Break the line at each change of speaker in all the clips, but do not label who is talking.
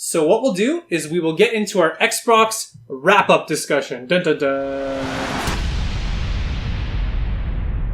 So what we'll do is we will get into our Xbox wrap-up discussion. Dun, dun, dun.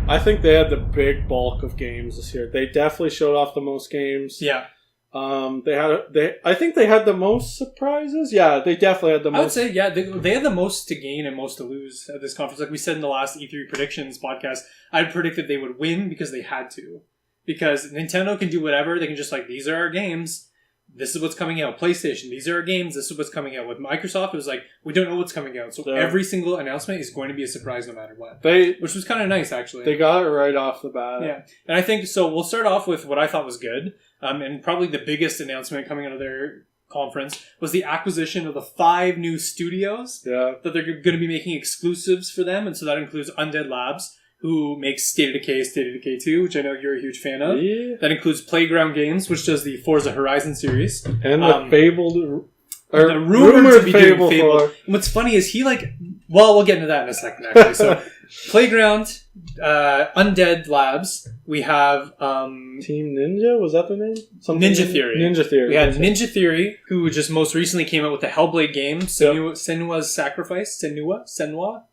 I think they had the big bulk of games this year. They definitely showed off the most games.
Yeah.
I think they had the most surprises. Yeah, they definitely had the most.
I would say, yeah, they had the most to gain and most to lose at this conference. Like we said in the last E3 predictions podcast, I predicted they would win because they had to. Because Nintendo can do whatever. They can just these are our games. This is what's coming out. PlayStation, these are our games. This is what's coming out. With Microsoft, it was we don't know what's coming out. So every single announcement is going to be a surprise no matter what. Which was kind of nice, actually.
They got it right off the bat.
Yeah. And I think, so we'll start off with what I thought was good. And probably the biggest announcement coming out of their conference was the acquisition of the 5 new studios that they're going to be making exclusives for them. And so that includes Undead Labs, who makes State of Decay 2, which I know you're a huge fan of. Yeah. That includes Playground Games, which does the Forza Horizon series.
And the fabled...
the rumored to be doing Fable. And what's funny is he well, we'll get into that in a second, actually. So, Playground, Undead Labs, we have...
Team Ninja? Was that the name?
Ninja Theory.
Ninja Theory.
We had Ninja Theory, who just most recently came out with the Hellblade game, Senua's Sacrifice. Senua?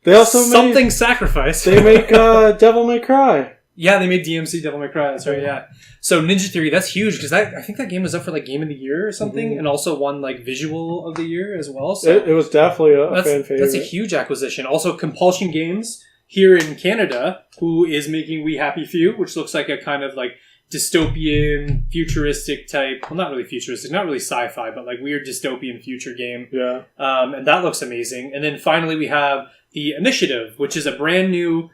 They also something Sacrifice.
They make Devil May Cry.
Yeah, they made DMC Devil May Cry. That's right. Yeah. So Ninja Theory, that's huge because I think that game was up for Game of the Year or something, and also won Visual of the Year as well. So
it was definitely a fan favorite.
That's a huge acquisition. Also, Compulsion Games here in Canada, who is making We Happy Few, which looks like a kind of dystopian, futuristic type. Well, not really futuristic, not really sci-fi, but weird dystopian future game.
Yeah.
And that looks amazing. And then finally we have the Initiative, which is a brand new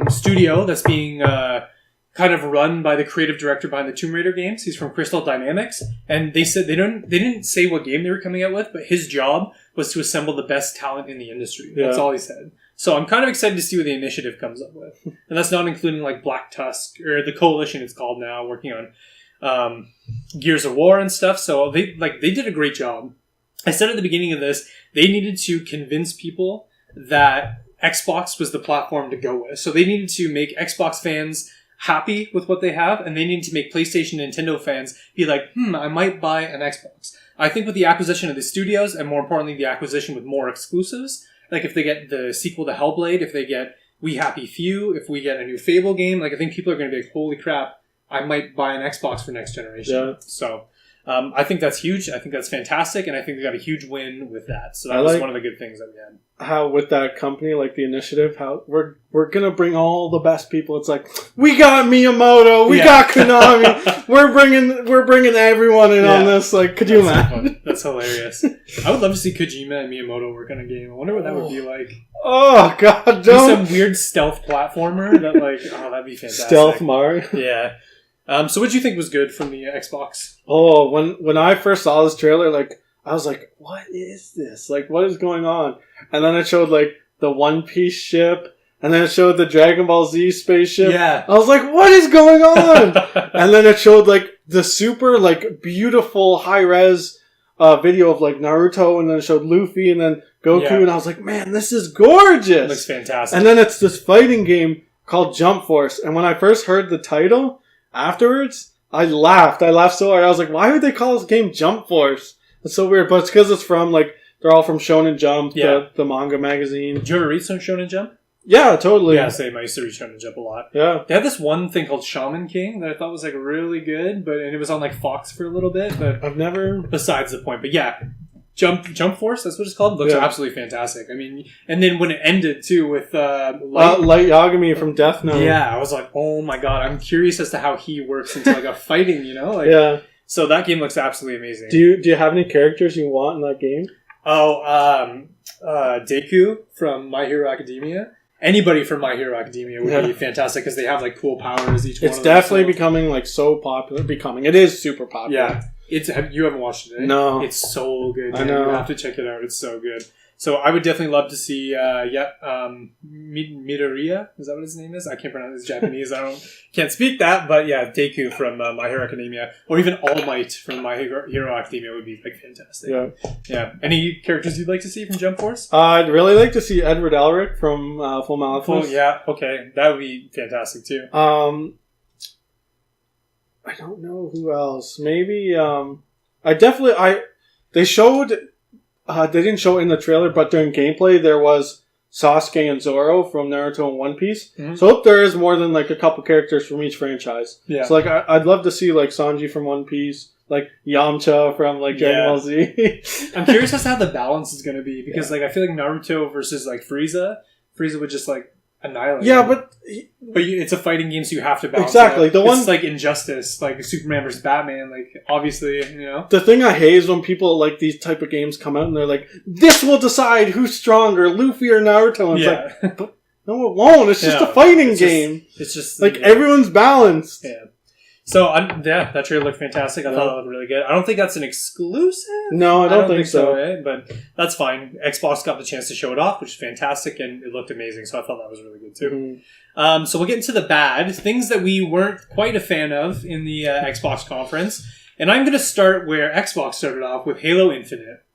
studio that's being kind of run by the creative director behind the Tomb Raider games. He's from Crystal Dynamics, and they said they didn't say what game they were coming out with, but his job was to assemble the best talent in the industry. Yeah. That's all he said. So I'm kind of excited to see what the Initiative comes up with, and that's not including Black Tusk or the Coalition. It's called now, working on Gears of War and stuff. So they did a great job. I said at the beginning of this, they needed to convince people that Xbox was the platform to go with. So they needed to make Xbox fans happy with what they have, and they needed to make PlayStation and Nintendo fans be I might buy an Xbox. I think with the acquisition of the studios, and more importantly, the acquisition with more exclusives, if they get the sequel to Hellblade, if they get We Happy Few, if we get a new Fable game, I think people are going to be holy crap, I might buy an Xbox for next generation. Yeah. So I think that's huge. I think that's fantastic, and I think they got a huge win with that. So that was one of the good things that we had.
How with that company, the Initiative, how we're gonna bring all the best people. It's we got Miyamoto, we got Konami, we're bringing everyone in on this. Could you imagine?
That's hilarious. I would love to see Kojima and Miyamoto work on a game. I wonder what that would be like.
Oh God,
don't some weird stealth platformer that that'd be fantastic.
Stealth Mario.
Yeah. So what did you think was good from the Xbox?
Oh, when I first saw this trailer, I was what is this? What is going on? And then it showed, the One Piece ship, and then it showed the Dragon Ball Z spaceship.
Yeah.
I was what is going on? And then it showed, the super, beautiful high-res video of, Naruto, and then it showed Luffy, and then Goku, and I was man, this is gorgeous! It
looks fantastic.
And then it's this fighting game called Jump Force, and when I first heard the title, afterwards, I laughed. I laughed so hard. I was like, why would they call this game Jump Force? It's so weird, but it's because it's from, they're all from Shonen Jump, the manga magazine.
Did you ever read some Shonen Jump?
Yeah, totally.
Yeah, same. I used to read Shonen Jump a lot.
Yeah.
They had this one thing called Shaman King that I thought was, really good, and it was on, Fox for a little bit, but...
I've never...
Besides the point, but yeah. Jump Force, that's what it's called. It looks absolutely fantastic. I mean, and then when it ended too with
Light Yagami from Death Note.
Yeah, I was oh my god, I'm curious as to how he works into a fighting,
yeah.
So that game looks absolutely amazing.
Do you have any characters you want in that game?
Deku from My Hero Academia. Anybody from My Hero Academia would be fantastic because they have cool powers. Each one.
It's definitely becoming so popular. It is super popular.
Yeah. You haven't watched it, eh?
No.
It's so good.
I know.
You have to check it out. It's so good. So I would definitely love to see, Midoriya. Is that what his name is? I can't pronounce it. Japanese. Can't speak that, but yeah, Deku from My Hero Academia, or even All Might from My Hero Academia would be fantastic.
Yeah.
Yeah. Any characters you'd like to see from Jump Force?
I'd really like to see Edward Elric from Full Metal Alchemist.
Yeah. Okay, that would be fantastic too.
I don't know who else. Maybe they showed they didn't show it in the trailer, but during gameplay there was Sasuke and Zoro from Naruto and One Piece. Mm-hmm. So I hope there is more than like a couple characters from each franchise. Yeah. So like I'd love to see like Sanji from One Piece, like Yamcha from like Dragon Ball Z.
I'm curious as to how the balance is going to be because like I feel like Naruto versus like Frieza would just like annihilate.
Yeah, but
it's a fighting game, so you have to balance.
Exactly.
It's like Injustice, like Superman versus Batman. Like obviously,
The thing I hate is when people like these type of games come out and they're like, "This will decide who's stronger, Luffy or Naruto." And it's like, but no, it won't. It's just a fighting game. It's just like everyone's balanced.
Yeah. So that trailer looked fantastic. I thought it looked really good. I don't think that's an exclusive.
No, I don't think so.
Right? But that's fine. Xbox got the chance to show it off, which is fantastic, and it looked amazing. So I thought that was really good too. Mm-hmm. So we'll get into the bad things that we weren't quite a fan of in the Xbox conference, and I'm going to start where Xbox started off with Halo Infinite.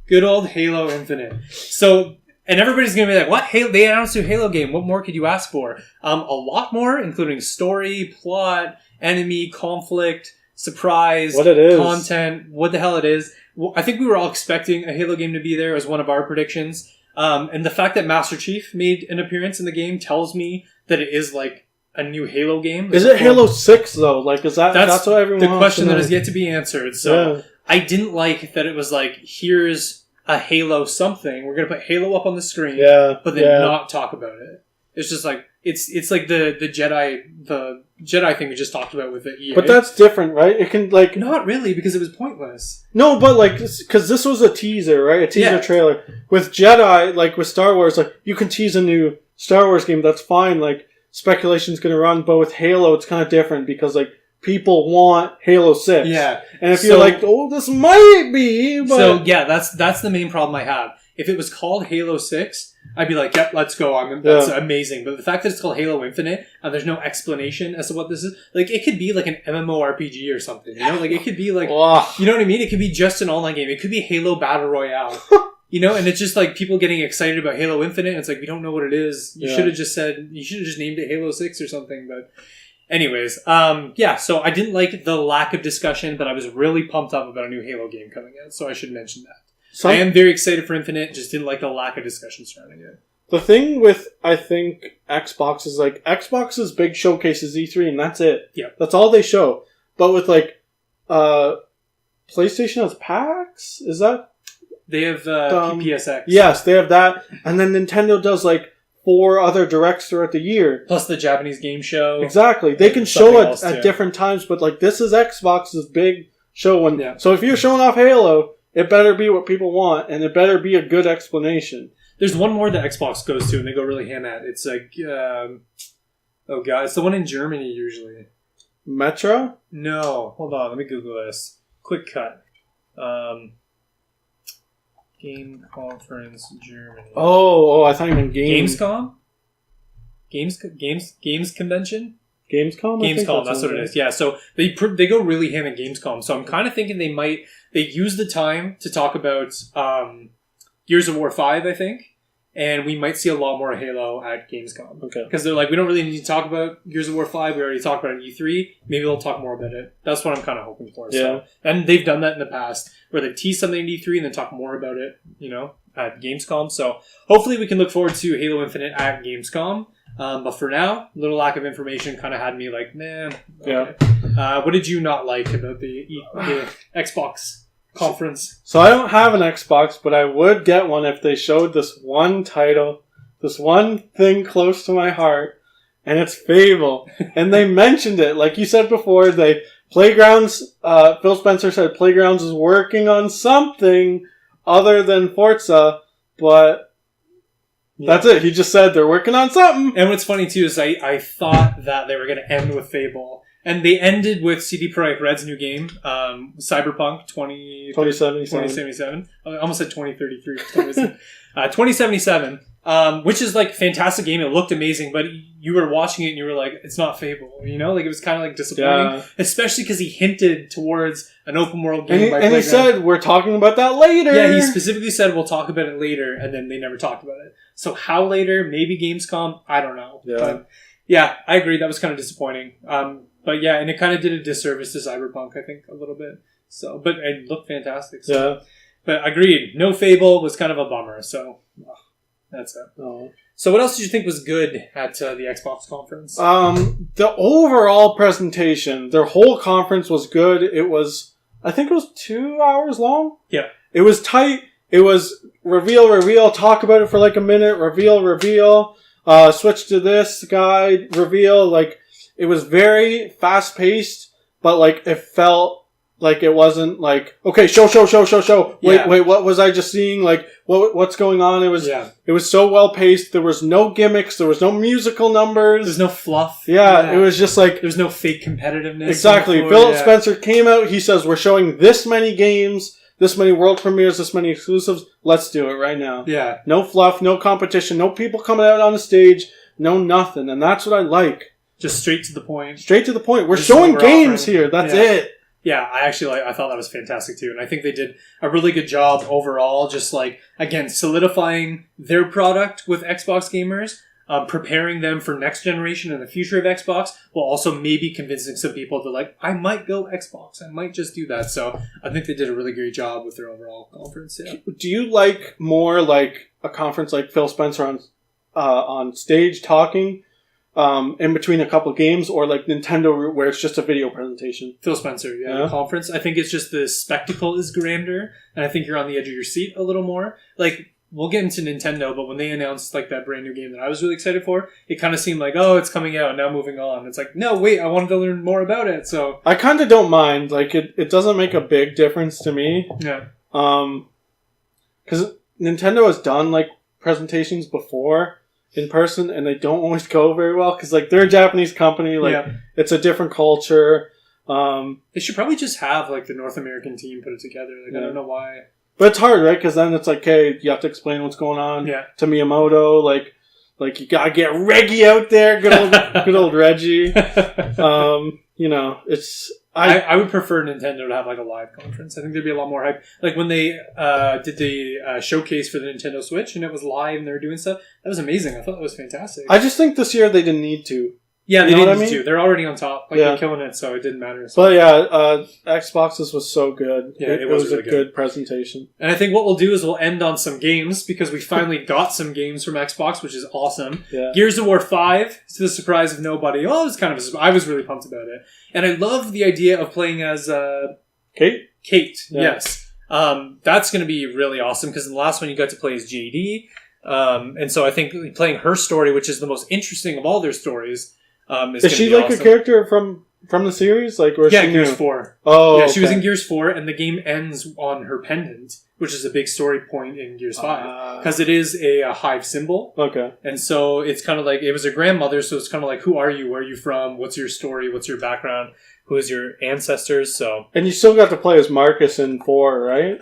Good old Halo Infinite. So. And everybody's going to be like, what? They announced a Halo game. What more could you ask for? A lot more, including story, plot, enemy, conflict, surprise,
what it is.
Content, what the hell it is. Well, I think we were all expecting a Halo game to be there as one of our predictions. And the fact that Master Chief made an appearance in the game tells me that it is like a new Halo game.
Is it Halo 6 though? Like, that's what everyone
the question that has yet to be answered. So I didn't like that it was like, here's a Halo something. We're going to put Halo up on the screen, but then not talk about it. It's just like, it's like the Jedi thing we just talked about with the EA.
But that's different, right? It can like...
Not really, because it was pointless.
No, but like, because this was a teaser, right? A teaser trailer. With Jedi, like with Star Wars, like you can tease a new Star Wars game, that's fine. Like, speculation's going to run, but with Halo, it's kind of different because like, people want Halo 6.
Yeah.
And if you're like, oh, this might be, but...
So, yeah, that's the main problem I have. If it was called Halo 6, I'd be like, yep, let's go. That's amazing. But the fact that it's called Halo Infinite, and there's no explanation as to what this is, like, it could be like an MMORPG or something, Like, it could be like, you know what I mean? It could be just an online game. It could be Halo Battle Royale. And it's just like people getting excited about Halo Infinite, and it's like, we don't know what it is. You should have just named it Halo 6 or something, but... Anyways, so I didn't like the lack of discussion, but I was really pumped up about a new Halo game coming out, so I should mention that. So I am very excited for Infinite, just didn't like the lack of discussion surrounding it.
The thing with, I think, Xbox is like, Xbox's big showcase is E3, and that's it.
Yeah.
That's all they show. But with, like, PlayStation has PAX? Is that?
They have PPSX.
Yes, they have that. And then Nintendo does, like, 4 other directs throughout the year.
Plus the Japanese game show.
Exactly. They can show it at different times, but like this is Xbox's big show. So if you're showing off Halo, it better be what people want, and it better be a good explanation.
There's one more that Xbox goes to, and they go really ham at. It's like, it's the one in Germany usually.
Metro?
No. Hold on, let me Google this. Quick cut. Game Conference Germany.
Oh, I thought you meant
Gamescom? Games Convention?
Gamescom,
that's what it is. Yeah, so they go really ham at Gamescom. So I'm kind of thinking they use the time to talk about Gears of War 5, I think. And we might see a lot more Halo at Gamescom.
Okay.
Because they're like, we don't really need to talk about Gears of War 5. We already talked about it at E3. Maybe they'll talk more about it. That's what I'm kind of hoping for. So. And they've done that in the past, where they tease something at E3 and then talk more about it, at Gamescom. So hopefully we can look forward to Halo Infinite at Gamescom. But for now, a little lack of information kind of had me like, man. Okay. Yeah. What did you not like about the Xbox conference?
So I don't have an Xbox, but I would get one if they showed this one title, this one thing close to my heart, and it's Fable. And they mentioned it, like you said before. Playgrounds. Phil Spencer said Playgrounds is working on something other than Forza, but that's it. He just said they're working on something.
And what's funny too is I thought that they were going to end with Fable. And they ended with CD Projekt Red's new game, Cyberpunk 2077. I almost said 2033 for some reason. 2077, which is like a fantastic game. It looked amazing, but you were watching it and you were like, it's not Fable. Like it was kind of like disappointing, especially because he hinted towards an open world game.
And he said, we're talking about that later.
Yeah, he specifically said, we'll talk about it later, and then they never talked about it. So how later? Maybe Gamescom? I don't know. Yeah. But yeah, I agree. That was kind of disappointing. But yeah, and it kind of did a disservice to Cyberpunk, I think, a little bit. So, but it looked fantastic. So.
Yeah.
But agreed, no Fable was kind of a bummer. So that's it.
Oh.
So what else did you think was good at the Xbox conference?
The overall presentation, their whole conference was good. It was, I think it was 2 hours long.
Yeah.
It was tight. It was reveal, talk about it for like a minute, reveal, switch to this guy, reveal. Like, it was very fast paced, but like it felt like it wasn't like, okay, show. Wait, what was I just seeing? Like, what's going on? It was so well paced. There was no gimmicks. There was no musical numbers.
There's no fluff.
Yeah, it was just like...
There's no fake competitiveness.
Exactly. Philip Spencer came out. He says, we're showing this many games, this many world premieres, this many exclusives. Let's do it right now.
Yeah.
No fluff, no competition, no people coming out on the stage, no nothing. And that's what I like.
Just straight to the point.
Straight to the point. We're showing games here. That's it.
Yeah, I thought that was fantastic too. And I think they did a really good job overall, just like, again, solidifying their product with Xbox gamers, preparing them for next generation and the future of Xbox, while also maybe convincing some people to like, I might go Xbox. I might just do that. So I think they did a really great job with their overall conference. Yeah.
Do you like more like a conference like Phil Spencer on stage talking? In between a couple of games, or like Nintendo where it's just a video presentation?
Phil Spencer, the conference. I think it's just the spectacle is grander, and I think you're on the edge of your seat a little more. Like, we'll get into Nintendo, but when they announced like that brand new game that I was really excited for, it kind of seemed like, oh, it's coming out, now moving on. It's like, no, wait, I wanted to learn more about it. So
I kind of don't mind. Like, it doesn't make a big difference to me.
Yeah.
Because Nintendo has done like presentations before in person, and they don't always go very well because like they're a Japanese company, like it's a different culture.
They should probably just have like the North American team put it together. Like, I don't know why,
but it's hard, right? Because then it's like, hey, you have to explain what's going on to Miyamoto. Like you gotta get Reggie out there, good old Reggie. You know, it's.
I would prefer Nintendo to have like a live conference. I think there'd be a lot more hype. Like when they did the showcase for the Nintendo Switch and it was live and they were doing stuff. That was amazing. I thought that was fantastic.
I just think this year they didn't need to.
Yeah, they didn't need to. They're already on top. Like, they're killing it, so it didn't matter. So.
But yeah, Xbox's was so good.
Yeah,
it was really a good presentation.
And I think what we'll do is we'll end on some games because we finally got some games from Xbox, which is awesome.
Yeah.
Gears of War 5, to the surprise of nobody. Oh, it was kind of I was really pumped about it. And I love the idea of playing as...
Kate?
Kate, yes. That's going to be really awesome because in the last one you got to play as JD. And so I think playing her story, which is the most interesting of all their stories...
is she like awesome. A character from the series? Like, or
yeah,
she
Gears
new?
4.
Oh,
yeah, she was in Gears 4, and the game ends on her pendant, which is a big story point in Gears 5 because it is a hive symbol.
Okay,
and so it's kind of like it was her grandmother, so it's kind of like, who are you? Where are you from? What's your story? What's your background? Who is your ancestors? So,
and you still got to play as Marcus in 4, right?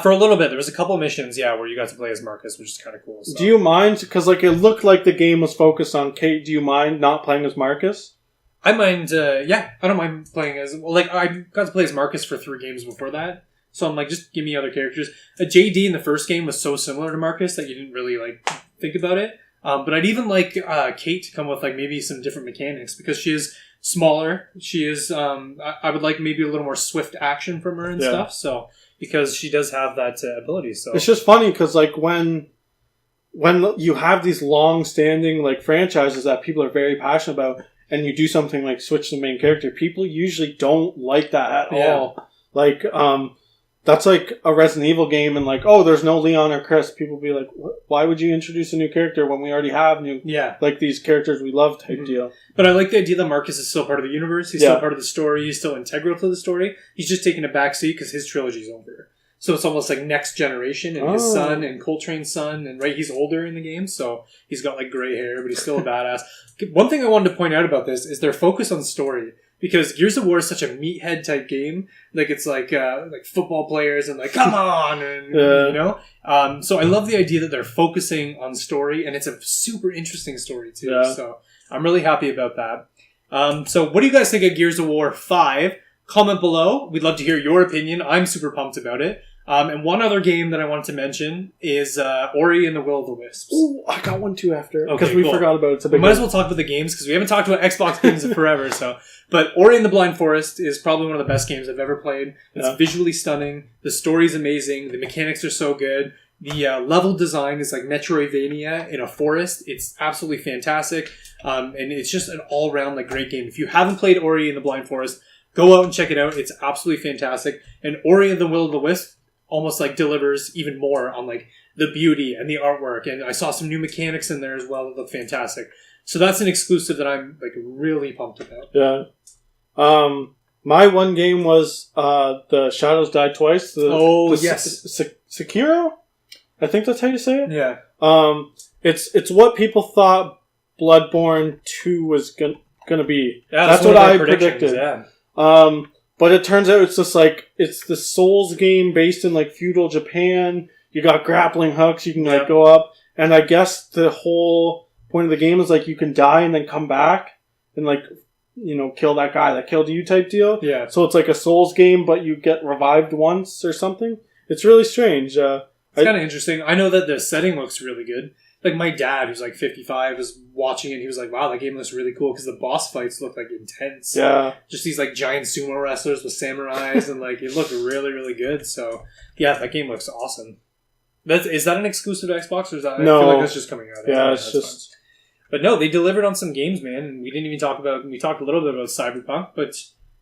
For a little bit. There was a couple missions, where you got to play as Marcus, which is kind of cool. So.
Do you mind? Because like it looked like the game was focused on Kate. Do you mind not playing as Marcus?
I mind, I don't mind playing as... Well, like, I got to play as Marcus for 3 games before that. So I'm like, just give me other characters. JD in the first game was so similar to Marcus that you didn't really, like, think about it. But I'd even like Kate to come with, like, maybe some different mechanics because she is smaller. She is... I would like maybe a little more swift action from her and stuff. So... Because she does have that ability, so
it's just funny because like when you have these long-standing like franchises that people are very passionate about, and you do something like switch the main character, people usually don't like that at all. Like that's like a Resident Evil game, and like, oh, there's no Leon or Chris. People be like, why would you introduce a new character when we already have like these characters we love type deal.
But I like the idea that Marcus is still part of the universe. He's still part of the story. He's still integral to the story. He's just taking a back seat because his trilogy's over. So it's almost like next generation, and his son and Coltrane's son, and he's older in the game, so he's got like gray hair, but he's still a badass. One thing I wanted to point out about this is their focus on story. Because Gears of War is such a meathead type game, like it's like football players and like come on, and you know. So I love the idea that they're focusing on story, and it's a super interesting story too. Yeah. So I'm really happy about that. So what do you guys think of Gears of War 5? Comment below. We'd love to hear your opinion. I'm super pumped about it. And one other game that I wanted to mention is Ori and the Will of the Wisps.
Ooh, I got one too after. Because
Okay,
we
cool.
forgot about it. It's a
We
big
might as
one.
well talk about the games because we haven't talked about Xbox games in forever. But Ori and the Blind Forest is probably one of the best games I've ever played. It's visually stunning. The story's amazing. The mechanics are so good. The level design is like Metroidvania in a forest. It's absolutely fantastic. And it's just an all-around like great game. If you haven't played Ori and the Blind Forest, go out and check it out. It's absolutely fantastic. And Ori and the Will of the Wisp almost like delivers even more on like the beauty and the artwork. And I saw some new mechanics in there as well that look fantastic. So that's an exclusive that I'm like really pumped about.
Yeah. My one game was the Shadows Die Twice.
Yes.
Sekiro? I think that's how you say it.
Yeah.
It's what people thought Bloodborne 2 was gonna be.
Yeah,
that's
one
what
of my
I
predictions,
predicted.
Yeah.
But it turns out it's just like it's the Souls game based in like feudal Japan. You got grappling hooks, you can like go up, and I guess the whole point of the game is like you can die and then come back and like kill that guy that killed you type deal.
Yeah.
So it's like a Souls game, but you get revived once or something. It's really strange.
It's kind of interesting. I know that the setting looks really good. Like my dad, who's like 55, was watching it. He was like, "Wow, that game looks really cool," because the boss fights look like intense.
Yeah,
just these like giant sumo wrestlers with samurais, and like it looked really, really good. So yeah, that game looks awesome. Is that an exclusive to Xbox, or is that?
No.
I feel like that's just coming out.
Yeah, it's just.
Fun. But no, they delivered on some games, man. And we didn't even talk about. We talked a little bit about Cyberpunk, but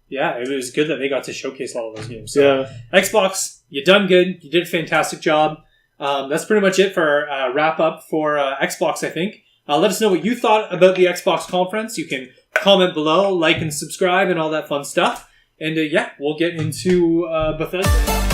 yeah, it was good that they got to showcase all of those games. So, Xbox, you done good. You did a fantastic job. That's pretty much it for our wrap up for Xbox, I think. Let us know what you thought about the Xbox conference. You can comment below, like and subscribe, and all that fun stuff. And we'll get into Bethesda.